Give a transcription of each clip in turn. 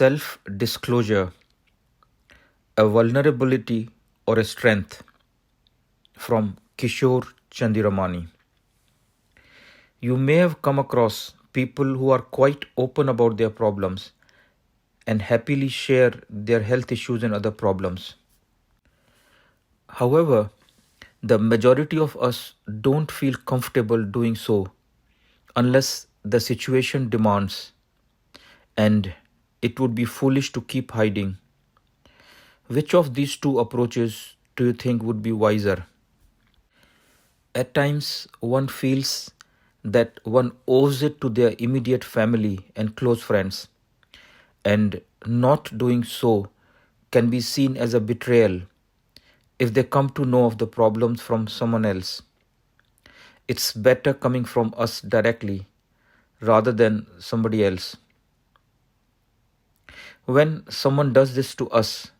self-disclosure a vulnerability or a strength? From Kishore Chandiramani. You may have come across people who are quite open about their problems and happily share their health issues and other problems. However, the majority of us don't feel comfortable doing so unless the situation demands, and it would be foolish to keep hiding. Which of these two approaches do you think would be wiser? At times, one feels that one owes it to their immediate family and close friends, and not doing so can be seen as a betrayal if they come to know of the problems from someone else. It's better coming from us directly rather than somebody else. When someone does this to us,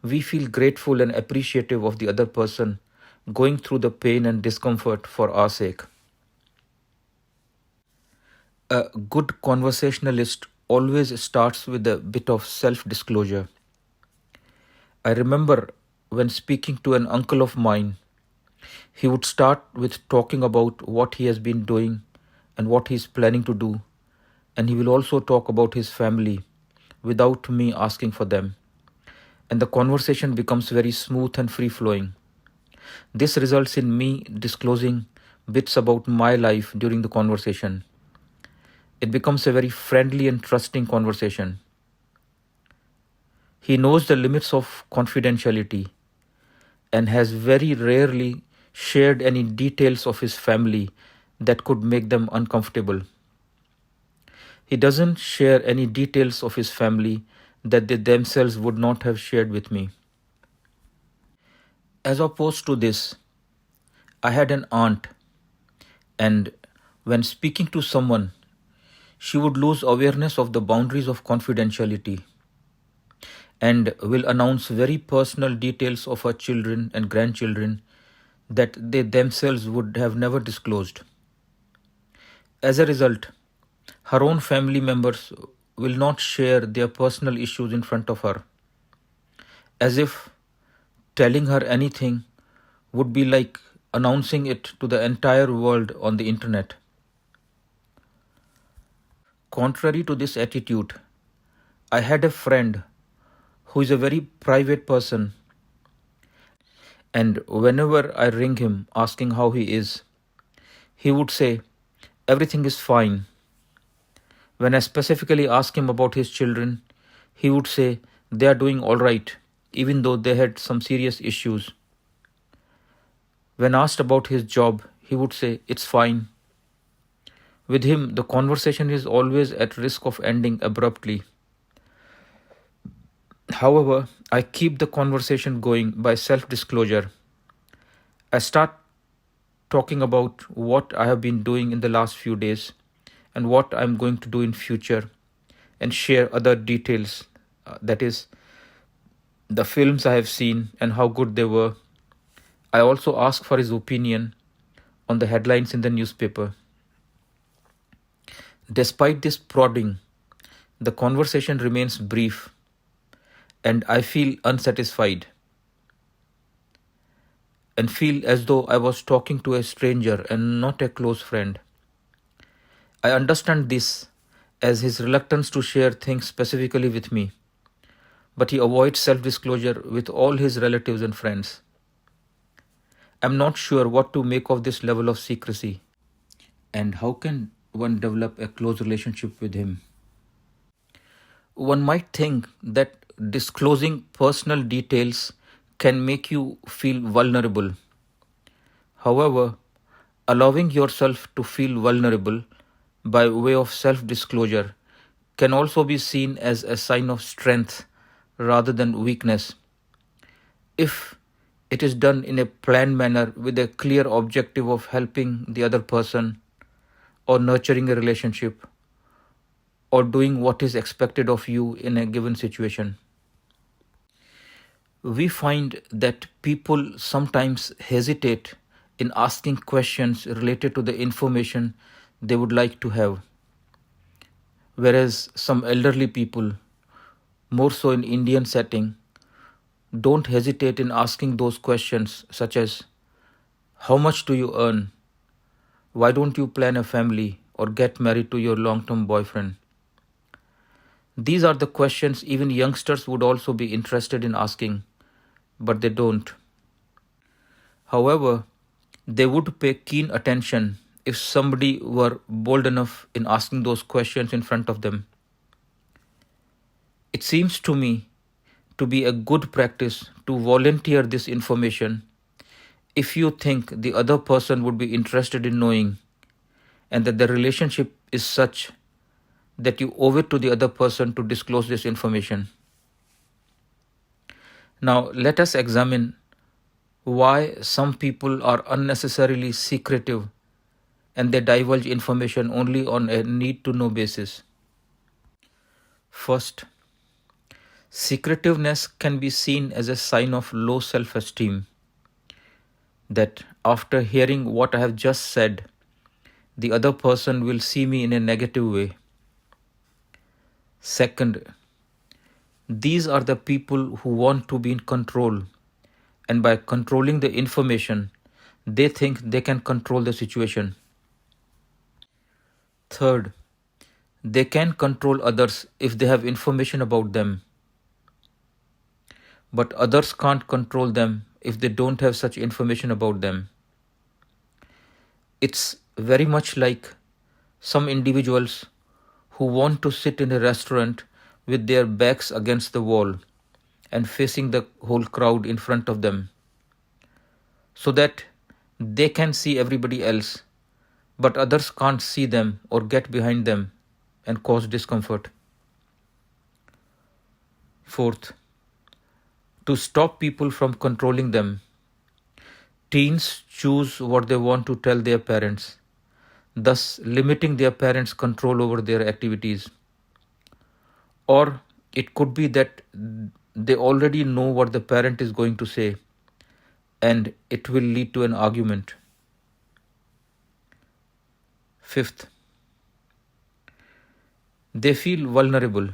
we feel grateful and appreciative of the other person going through the pain and discomfort for our sake. A good conversationalist always starts with a bit of self-disclosure. I remember when speaking to an uncle of mine, he would start with talking about what he has been doing and what he is planning to do, and he will also talk about his family without me asking for them. And the conversation becomes very smooth and free-flowing. This results in me disclosing bits about my life during the conversation. It becomes a very friendly and trusting conversation. He knows the limits of confidentiality and has very rarely shared any details of his family that could make them uncomfortable. He doesn't share any details of his family that they themselves would not have shared with me. As opposed to this, I had an aunt, and when speaking to someone, she would lose awareness of the boundaries of confidentiality and will announce very personal details of her children and grandchildren that they themselves would have never disclosed. As a result, her own family members will not share their personal issues in front of her, as if telling her anything would be like announcing it to the entire world on the internet. Contrary to this attitude, I had a friend who is a very private person, and whenever I ring him asking how he is, he would say, "Everything is fine." When I specifically ask him about his children, he would say they are doing all right, even though they had some serious issues. When asked about his job, he would say, "It's fine." With him, the conversation is always at risk of ending abruptly. However, I keep the conversation going by self-disclosure. I start talking about what I have been doing in the last few days and what I'm going to do in future, and share other details, that is, the films I have seen and how good they were. I also ask for his opinion on the headlines in the newspaper. Despite this prodding, the conversation remains brief, and I feel unsatisfied and feel as though I was talking to a stranger and not a close friend. I understand this as his reluctance to share things specifically with me, but he avoids self-disclosure with all his relatives and friends. I'm not sure what to make of this level of secrecy, and how can one develop a close relationship with him? One might think that disclosing personal details can make you feel vulnerable. However, allowing yourself to feel vulnerable by way of self-disclosure can also be seen as a sign of strength rather than weakness, if it is done in a planned manner with a clear objective of helping the other person, or nurturing a relationship, or doing what is expected of you in a given situation. We find that people sometimes hesitate in asking questions related to the information they would like to have, whereas some elderly people more so in Indian setting, don't hesitate in asking those questions such as, how much do you earn? Why don't you plan a family or get married to your long-term boyfriend? These are the questions even youngsters would also be interested in asking, but they don't. However, they would pay keen attention if somebody were bold enough in asking those questions in front of them. It seems to me to be a good practice to volunteer this information if you think the other person would be interested in knowing and that the relationship is such that you owe it to the other person to disclose this information. Now, let us examine why some people are unnecessarily secretive and they divulge information only on a need-to-know basis. First, secretiveness can be seen as a sign of low self-esteem, that after hearing what I have just said, the other person will see me in a negative way. Second, these are the people who want to be in control, and by controlling the information, they think they can control the situation. Third, they can control others if they have information about them, but others can't control them if they don't have such information about them. It's very much like some individuals who want to sit in a restaurant with their backs against the wall and facing the whole crowd in front of them, so that they can see everybody else, but others can't see them or get behind them and cause discomfort. Fourth, to stop people from controlling them, teens choose what they want to tell their parents, thus limiting their parents' control over their activities. Or it could be that they already know what the parent is going to say, and it will lead to an argument. Fifth, they feel vulnerable,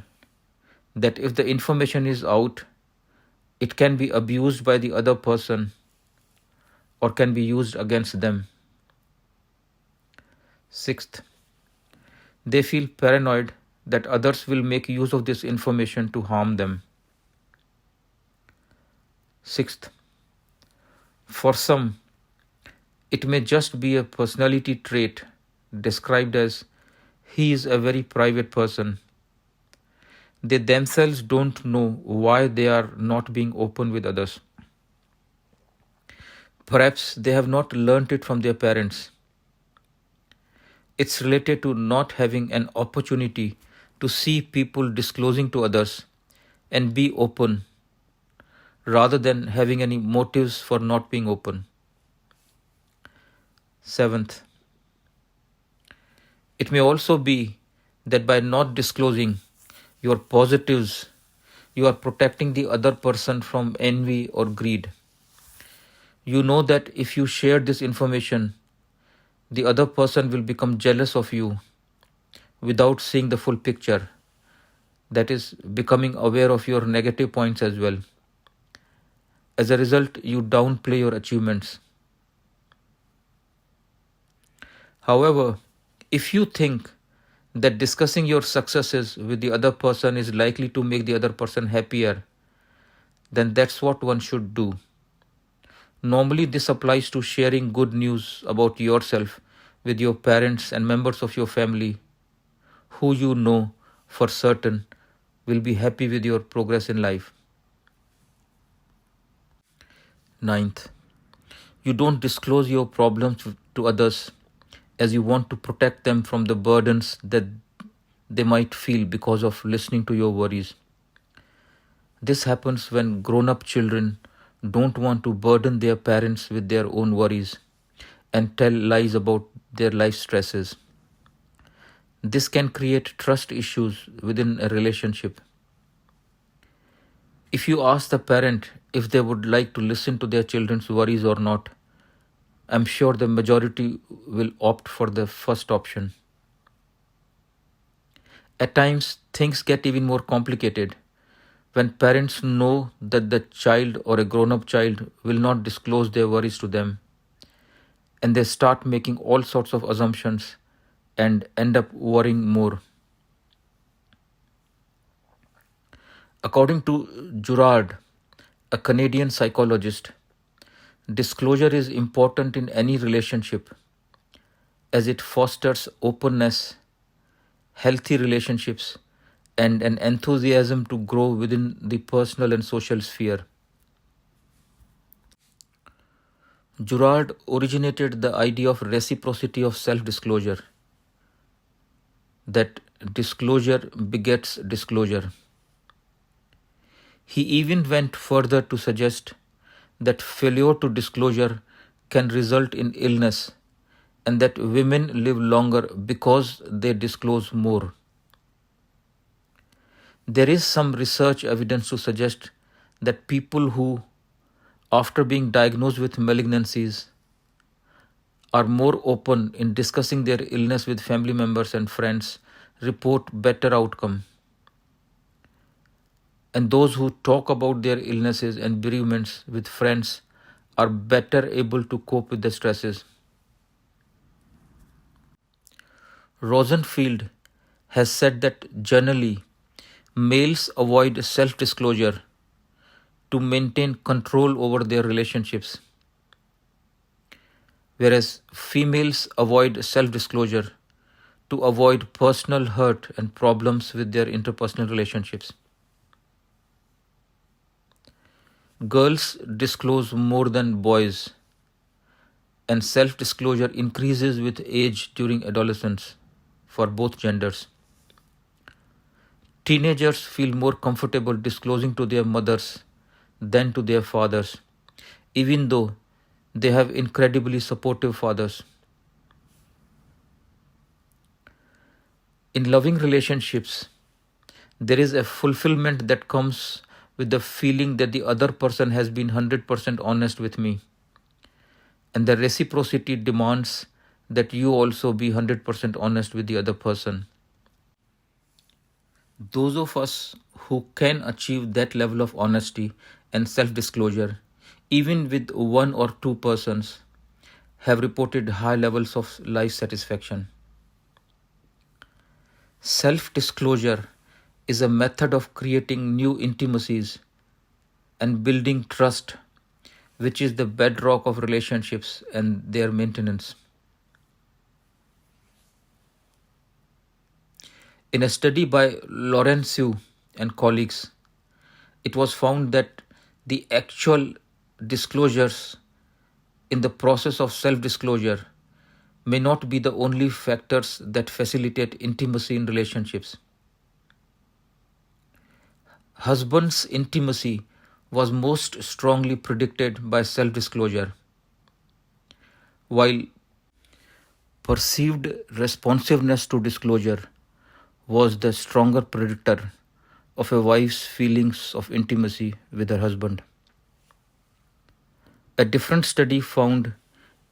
that if the information is out, it can be abused by the other person or can be used against them. Sixth, they feel paranoid that others will make use of this information to harm them. Sixth, for some, it may just be a personality trait described as, he is a very private person. They themselves don't know why they are not being open with others. Perhaps they have not learnt it from their parents. It's related to not having an opportunity to see people disclosing to others and be open, rather than having any motives for not being open. Seventh, it may also be that by not disclosing your positives, you are protecting the other person from envy or greed. You know that if you share this information, the other person will become jealous of you without seeing the full picture, that is, becoming aware of your negative points as well. As a result, you downplay your achievements. However, if you think that discussing your successes with the other person is likely to make the other person happier, then that's what one should do. Normally, this applies to sharing good news about yourself with your parents and members of your family who you know for certain will be happy with your progress in life. Ninth, you don't disclose your problems to others as you want to protect them from the burdens that they might feel because of listening to your worries. This happens when grown-up children don't want to burden their parents with their own worries and tell lies about their life stresses. This can create trust issues within a relationship. If you ask the parent if they would like to listen to their children's worries or not, I'm sure the majority will opt for the first option. At times, things get even more complicated When parents know that the child or a grown up child will not disclose their worries to them, and they start making all sorts of assumptions and end up worrying more. According to Gerard, a Canadian psychologist, disclosure is important in any relationship as it fosters openness, healthy relationships, and an enthusiasm to grow within the personal and social sphere. Gerard originated the idea of reciprocity of self disclosure, that disclosure begets disclosure. He even went further to suggest that failure to disclosure can result in illness and that women live longer because they disclose more. There is some research evidence to suggest that people who, after being diagnosed with malignancies, are more open in discussing their illness with family members and friends report better outcome. And those who talk about their illnesses and bereavements with friends are better able to cope with the stresses. Rosenfield has said that generally males avoid self disclosure to maintain control over their relationships, whereas females avoid self disclosure to avoid personal hurt and problems with their interpersonal relationships. Girls disclose more than boys, and self disclosure increases with age during adolescence for both genders. Teenagers feel more comfortable disclosing to their mothers than to their fathers, even though they have incredibly supportive fathers. In loving relationships, there is a fulfillment that comes with the feeling that the other person has been 100% honest with me. And the reciprocity demands that you also be 100% honest with the other person. Those of us who can achieve that level of honesty and self disclosure, even with one or two persons, have reported high levels of life satisfaction. Self disclosure is a method of creating new intimacies and building trust, which is the bedrock of relationships and their maintenance. In a study by Laurentiu and colleagues, it was found that the actual disclosures in the process of self disclosure may not be the only factors that facilitate intimacy in relationships. Husband's intimacy was most strongly predicted by self disclosure, while perceived responsiveness to disclosure was the stronger predictor of a wife's feelings of intimacy with her husband. A different study found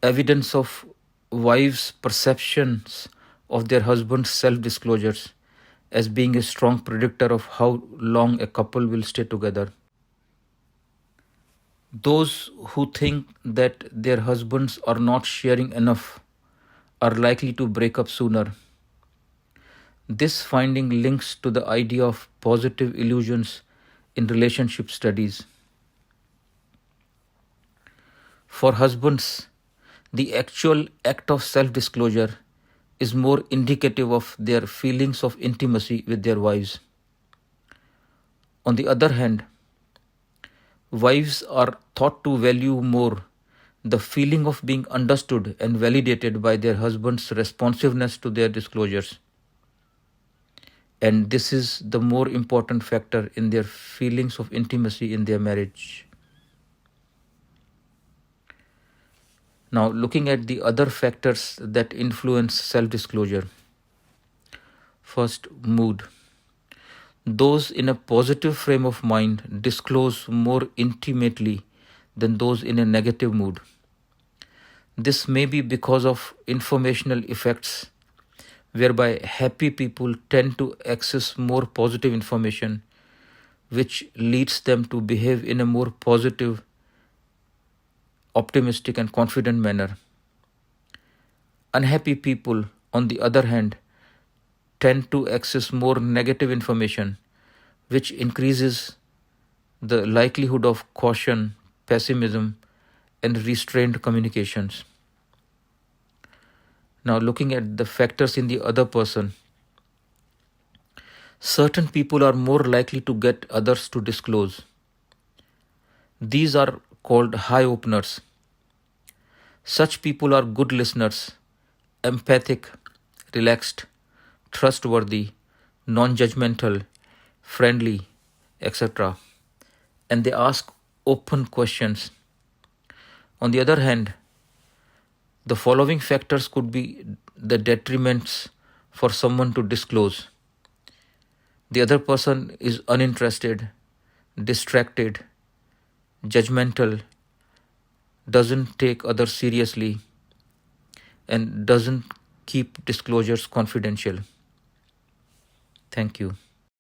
evidence of wives' perceptions of their husband's self disclosures as being a strong predictor of how long a couple will stay together. Those who think that their husbands are not sharing enough are likely to break up sooner. This finding links to the idea of positive illusions in relationship studies. For husbands, the actual act of self disclosure is more indicative of their feelings of intimacy with their wives. On the other hand, wives are thought to value more the feeling of being understood and validated by their husband's responsiveness to their disclosures. And this is the more important factor in their feelings of intimacy in their marriage. Now, looking at the other factors that influence self-disclosure. First, mood. Those in a positive frame of mind disclose more intimately than those in a negative mood. This may be because of informational effects, whereby happy people tend to access more positive information, which leads them to behave in a more positive, optimistic, and confident manner. Unhappy people, on the other hand, tend to access more negative information, which increases the likelihood of caution, pessimism, and restrained communications. Now, looking at the factors in the other person, certain people are more likely to get others to disclose. These are called high openers. Such people are good listeners, empathic, relaxed, trustworthy, non judgmental, friendly, etc. And they ask open questions. On the other hand, the following factors could be the detriments for someone to disclose. The other person is uninterested, distracted, judgmental, doesn't take others seriously, and doesn't keep disclosures confidential. Thank you.